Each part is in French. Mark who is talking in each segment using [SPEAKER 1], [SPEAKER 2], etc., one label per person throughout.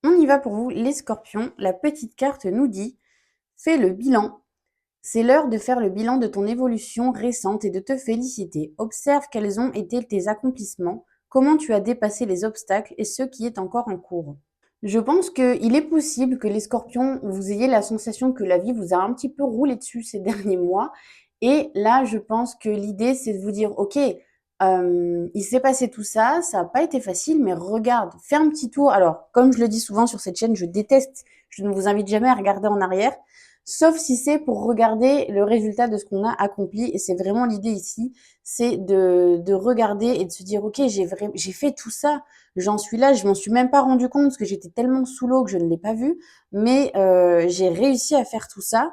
[SPEAKER 1] On y va pour vous, les scorpions. La petite carte nous dit: fais le bilan. C'est l'heure de faire le bilan de ton évolution récente et de te féliciter. Observe quels ont été tes accomplissements, comment tu as dépassé les obstacles et ce qui est encore en cours. Je pense qu'il est possible que les scorpions, vous ayez la sensation que la vie vous a un petit peu roulé dessus ces derniers mois. Et là, je pense que l'idée, c'est de vous dire, OK, il s'est passé tout ça, ça n'a pas été facile, mais regarde, fais un petit tour. Alors, comme je le dis souvent sur cette chaîne, je déteste, je ne vous invite jamais à regarder en arrière, sauf si c'est pour regarder le résultat de ce qu'on a accompli. Et c'est vraiment l'idée ici, c'est de regarder et de se dire, OK, j'ai fait tout ça, j'en suis là, je m'en suis même pas rendu compte parce que j'étais tellement sous l'eau que je ne l'ai pas vu, mais j'ai réussi à faire tout ça.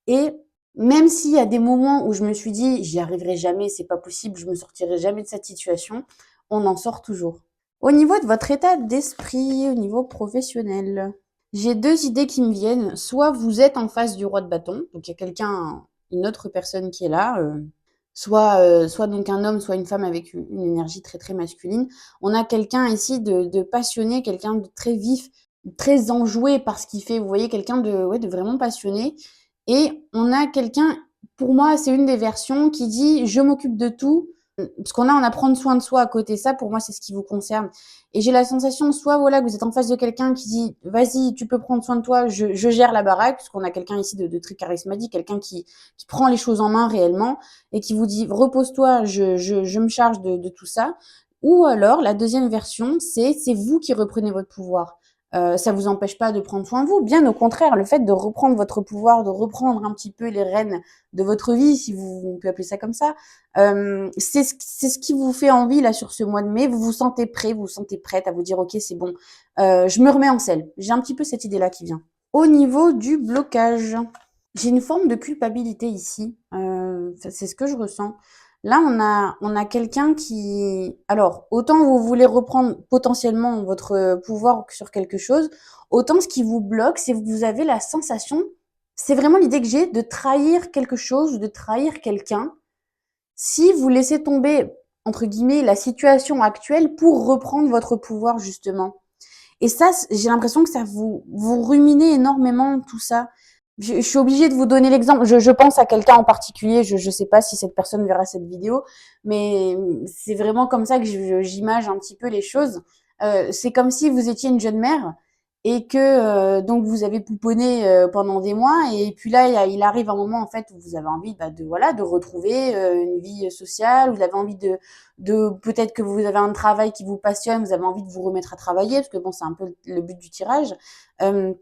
[SPEAKER 1] Et même s'il y a des moments où je me suis dit, j'y arriverai jamais, c'est pas possible, je me sortirai jamais de cette situation, on en sort toujours. Au niveau de votre état d'esprit, au niveau professionnel, j'ai deux idées qui me viennent. Soit vous êtes en face du roi de bâton, donc il y a quelqu'un, une autre personne qui est là, soit donc un homme, soit une femme avec une énergie très très masculine. On a quelqu'un ici de passionné, quelqu'un de très vif, très enjoué par ce qu'il fait. Vous voyez, quelqu'un de, ouais, de vraiment passionné. Et on a quelqu'un, pour moi, c'est une des versions qui dit je m'occupe de tout. Parce qu'on a, on a prendre soin de soi à côté. Ça, pour moi, c'est ce qui vous concerne. Et j'ai la sensation, soit voilà, que vous êtes en face de quelqu'un qui dit vas-y, tu peux prendre soin de toi, je gère la baraque, puisqu'on a quelqu'un ici de très charismatique, quelqu'un qui prend les choses en main réellement et qui vous dit repose-toi, je me charge de tout ça. Ou alors, la deuxième version, c'est vous qui reprenez votre pouvoir. Ça vous empêche pas de prendre soin de vous. Bien au contraire, le fait de reprendre votre pouvoir, de reprendre un petit peu les rênes de votre vie, si vous, on peut appeler ça comme ça, c'est ce qui vous fait envie là sur ce mois de mai. Vous vous sentez prêt, vous vous sentez prête à vous dire ok c'est bon, je me remets en selle. J'ai un petit peu cette idée là qui vient. Au niveau du blocage, j'ai une forme de culpabilité ici. C'est ce que je ressens. Là, on a quelqu'un qui... Alors, autant vous voulez reprendre potentiellement votre pouvoir sur quelque chose, autant ce qui vous bloque, c'est que vous avez la sensation, c'est vraiment l'idée que j'ai, de trahir quelque chose, de trahir quelqu'un, si vous laissez tomber, entre guillemets, la situation actuelle pour reprendre votre pouvoir, justement. Et ça, j'ai l'impression que ça vous ruminez énormément tout ça. Je suis obligée de vous donner l'exemple. Je pense à quelqu'un en particulier. Je sais pas si cette personne verra cette vidéo, mais c'est vraiment comme ça que j'image un petit peu les choses. C'est comme si vous étiez une jeune mère et que donc vous avez pouponné pendant des mois et puis là il arrive un moment en fait où vous avez envie de voilà de retrouver une vie sociale, vous avez envie de peut-être que vous avez un travail qui vous passionne, vous avez envie de vous remettre à travailler parce que bon c'est un peu le but du tirage. Euh,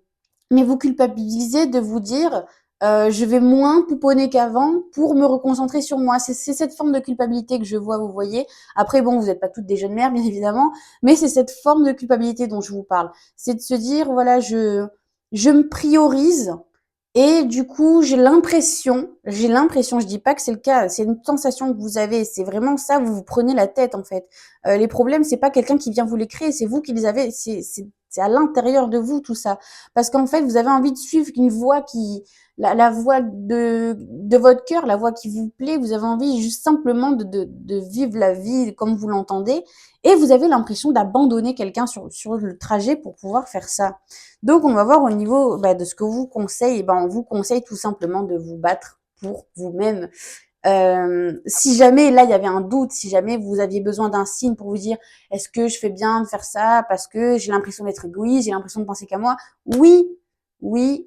[SPEAKER 1] mais vous culpabilisez de vous dire je vais moins pouponner qu'avant pour me reconcentrer sur moi. C'est cette forme de culpabilité que je vois, vous voyez. Après, bon, vous n'êtes pas toutes des jeunes mères, bien évidemment, mais c'est cette forme de culpabilité dont je vous parle. C'est de se dire, voilà, je me priorise et du coup, j'ai l'impression, je dis pas que c'est le cas, c'est une sensation que vous avez, c'est vraiment ça, vous vous prenez la tête en fait. Les problèmes, c'est pas quelqu'un qui vient vous les créer, c'est vous qui les avez, c'est à l'intérieur de vous tout ça. Parce qu'en fait, vous avez envie de suivre une voie qui, la voie de votre cœur, la voie qui vous plaît, vous avez envie juste simplement de vivre la vie comme vous l'entendez, et vous avez l'impression d'abandonner quelqu'un sur le trajet pour pouvoir faire ça. Donc, on va voir au niveau de ce que vous conseille. On vous conseille tout simplement de vous battre pour vous-même. Si jamais là il y avait un doute, si jamais vous aviez besoin d'un signe pour vous dire est-ce que je fais bien de faire ça parce que j'ai l'impression d'être égoïste, j'ai l'impression de penser qu'à moi, oui, oui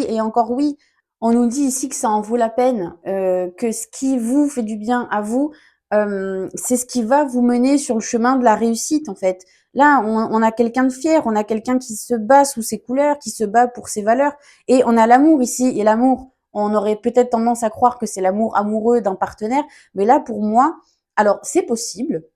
[SPEAKER 1] et encore oui. On nous dit ici que ça en vaut la peine, que ce qui vous fait du bien à vous, c'est ce qui va vous mener sur le chemin de la réussite en fait. Là, on a quelqu'un de fier, on a quelqu'un qui se bat sous ses couleurs, qui se bat pour ses valeurs, et on a l'amour ici. Et l'amour, on aurait peut-être tendance à croire que c'est l'amour amoureux d'un partenaire, mais là, pour moi, alors c'est possible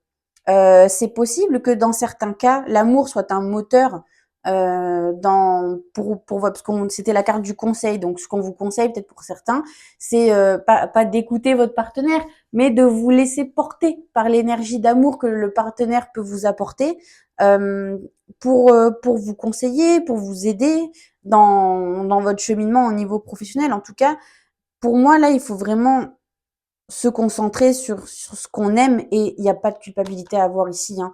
[SPEAKER 1] que dans certains cas, l'amour soit un moteur pour votre, parce qu'on c'était la carte du conseil. Donc, ce qu'on vous conseille peut-être pour certains, c'est pas d'écouter votre partenaire, mais de vous laisser porter par l'énergie d'amour que le partenaire peut vous apporter euh, pour vous conseiller, pour vous aider dans votre cheminement au niveau professionnel. En tout cas, pour moi, là, il faut vraiment se concentrer sur ce qu'on aime et il n'y a pas de culpabilité à avoir ici, hein.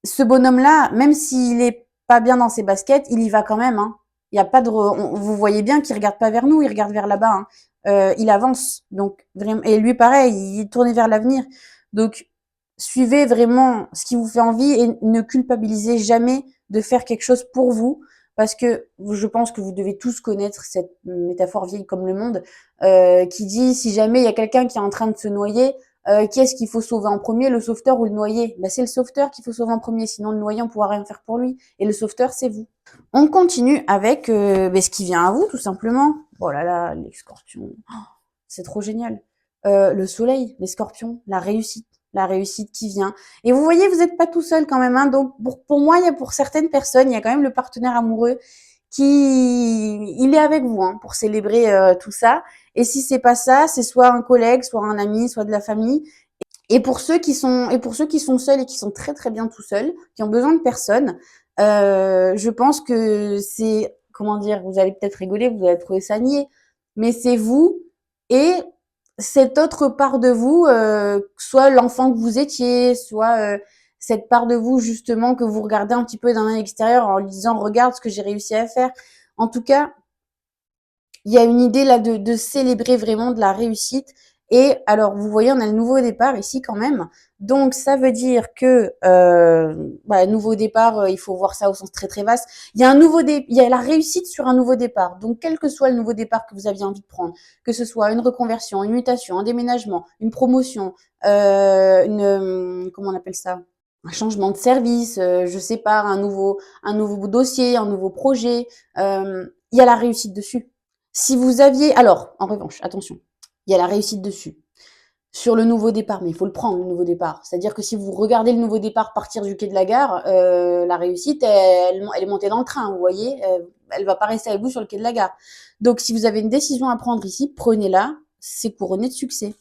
[SPEAKER 1] Ce bonhomme-là, même s'il est pas bien dans ses baskets, il y va quand même, hein. Il y a pas de vous voyez bien qu'il regarde pas vers nous, il regarde vers là-bas, hein. Il avance. Donc vraiment et lui pareil, il est tourné vers l'avenir. Donc suivez vraiment ce qui vous fait envie et ne culpabilisez jamais de faire quelque chose pour vous parce que je pense que vous devez tous connaître cette métaphore vieille comme le monde qui dit si jamais il y a quelqu'un qui est en train de se noyer, qui est-ce qu'il faut sauver en premier, le sauveteur ou le noyé? Ben, c'est le sauveteur qu'il faut sauver en premier, sinon le noyé on pourra rien faire pour lui et le sauveteur c'est vous. On continue avec ce qui vient à vous tout simplement. Oh là là, les scorpions, c'est trop génial. Le soleil, les scorpions, la réussite qui vient. Et vous voyez, vous n'êtes pas tout seul quand même. Hein, donc pour moi, il y a pour certaines personnes, il y a quand même le partenaire amoureux il est avec vous hein, pour célébrer tout ça. Et si c'est pas ça, c'est soit un collègue, soit un ami, soit de la famille. Et pour ceux qui sont seuls et qui sont très très bien tout seuls, qui ont besoin de personne, je pense que c'est comment dire, vous allez peut-être rigoler, vous allez trouver ça niais, mais c'est vous et cette autre part de vous, soit l'enfant que vous étiez, soit cette part de vous justement que vous regardez un petit peu d'un œil extérieur en lui disant regarde ce que j'ai réussi à faire. En tout cas, il y a une idée là de célébrer vraiment de la réussite. Et alors, vous voyez, on a le nouveau départ ici quand même. Donc, ça veut dire que nouveau départ, il faut voir ça au sens très très vaste. Il y a il y a la réussite sur un nouveau départ. Donc, quel que soit le nouveau départ que vous aviez envie de prendre, que ce soit une reconversion, une mutation, un déménagement, une promotion, comment on appelle ça? Un changement de service, je sais pas, un nouveau dossier, un nouveau projet. Il y a la réussite dessus. Si vous aviez alors, en revanche, attention, il y a la réussite dessus. Sur le nouveau départ, mais il faut le prendre, le nouveau départ. C'est-à-dire que si vous regardez le nouveau départ partir du quai de la gare, la réussite, elle est montée dans le train, vous voyez, elle va pas rester avec vous sur le quai de la gare. Donc si vous avez une décision à prendre ici, prenez-la, c'est couronné de succès.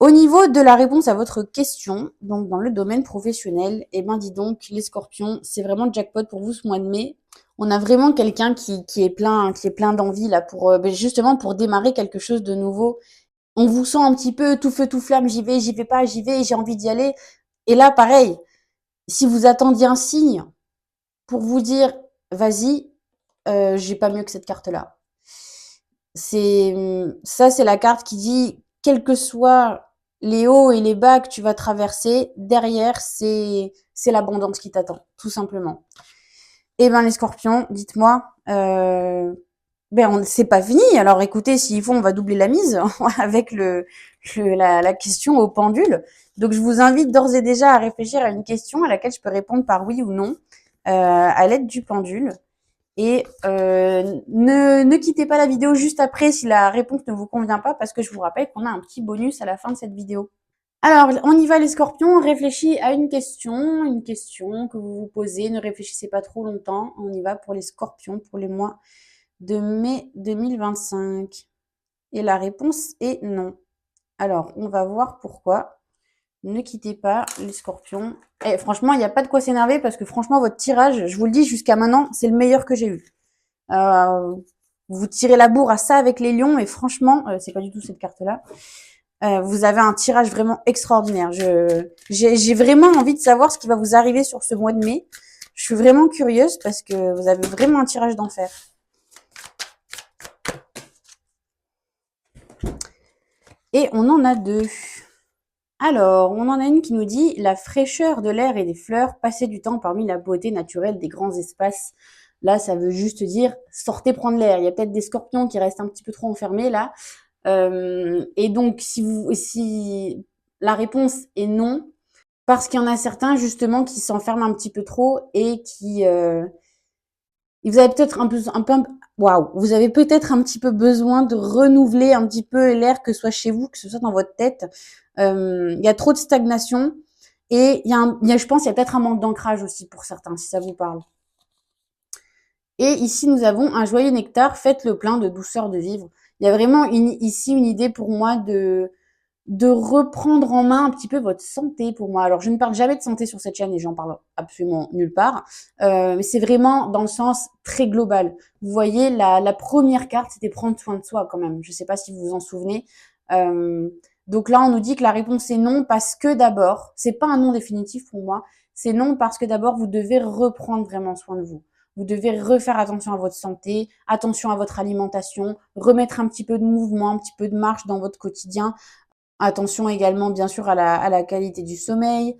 [SPEAKER 1] Au niveau de la réponse à votre question, donc dans le domaine professionnel, eh ben dis donc, les scorpions, c'est vraiment le jackpot pour vous ce mois de mai. On a vraiment quelqu'un qui est plein d'envie là pour justement pour démarrer quelque chose de nouveau. On vous sent un petit peu tout feu tout flamme, j'y vais pas, j'y vais, j'ai envie d'y aller. Et là, pareil, si vous attendiez un signe pour vous dire, vas-y, j'ai pas mieux que cette carte-là. C'est la carte qui dit, quel que soit les hauts et les bas que tu vas traverser, derrière, c'est l'abondance qui t'attend, tout simplement. Eh ben les scorpions, dites-moi, c'est pas fini. Alors écoutez, s'il faut, on va doubler la mise avec la question au pendule. Donc je vous invite d'ores et déjà à réfléchir à une question à laquelle je peux répondre par oui ou non à l'aide du pendule. Et ne quittez pas la vidéo juste après si la réponse ne vous convient pas parce que je vous rappelle qu'on a un petit bonus à la fin de cette vidéo. Alors, on y va les scorpions, on réfléchit à une question que vous vous posez, ne réfléchissez pas trop longtemps, on y va pour les scorpions pour les mois de mai 2025. Et la réponse est non. Alors, on va voir pourquoi. Ne quittez pas les scorpions. Et franchement, il n'y a pas de quoi s'énerver parce que franchement, votre tirage, je vous le dis jusqu'à maintenant, c'est le meilleur que j'ai eu. Vous tirez la bourre à ça avec les lions et franchement, c'est pas du tout cette carte-là. Vous avez un tirage vraiment extraordinaire. J'ai vraiment envie de savoir ce qui va vous arriver sur ce mois de mai. Je suis vraiment curieuse parce que vous avez vraiment un tirage d'enfer. Et on en a deux. Alors, on en a une qui nous dit « La fraîcheur de l'air et des fleurs, passer du temps parmi la beauté naturelle des grands espaces. » Là, ça veut juste dire « Sortez prendre l'air ». Il y a peut-être des scorpions qui restent un petit peu trop enfermés là. Et donc, si la réponse est non, parce qu'il y en a certains justement qui s'enferment un petit peu trop et qui vous avez peut-être vous avez peut-être un petit peu besoin de renouveler un petit peu l'air, que ce soit chez vous, que ce soit dans votre tête. Il y a trop de stagnation et je pense, il y a peut-être un manque d'ancrage aussi pour certains, si ça vous parle. Et ici, nous avons un joyeux nectar, faites le plein de douceur de vivre. Il y a vraiment ici une idée pour moi de reprendre en main un petit peu votre santé pour moi. Alors, je ne parle jamais de santé sur cette chaîne et j'en parle absolument nulle part. Mais c'est vraiment dans le sens très global. Vous voyez, la première carte, c'était prendre soin de soi quand même. Je ne sais pas si vous vous en souvenez. Donc là, on nous dit que la réponse est non parce que d'abord, c'est pas un non définitif pour moi, c'est non parce que d'abord, vous devez reprendre vraiment soin de vous. Vous devez refaire attention à votre santé, attention à votre alimentation, remettre un petit peu de mouvement, un petit peu de marche dans votre quotidien. Attention également, bien sûr, à la qualité du sommeil,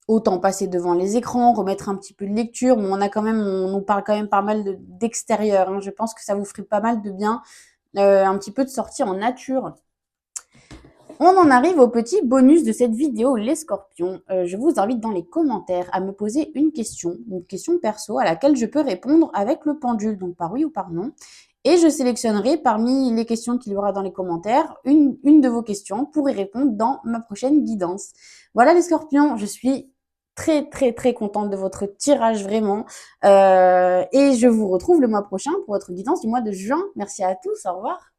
[SPEAKER 1] autant passer devant les écrans, remettre un petit peu de lecture. Bon, on nous parle quand même pas mal d'extérieur, hein. Je pense que ça vous ferait pas mal de bien, un petit peu de sortie en nature. On en arrive au petit bonus de cette vidéo, les scorpions. Je vous invite dans les commentaires à me poser une question perso à laquelle je peux répondre avec le pendule, donc par oui ou par non. Et je sélectionnerai parmi les questions qu'il y aura dans les commentaires une de vos questions pour y répondre dans ma prochaine guidance. Voilà les scorpions, je suis très très très contente de votre tirage vraiment. Et je vous retrouve le mois prochain pour votre guidance du mois de juin. Merci à tous, au revoir.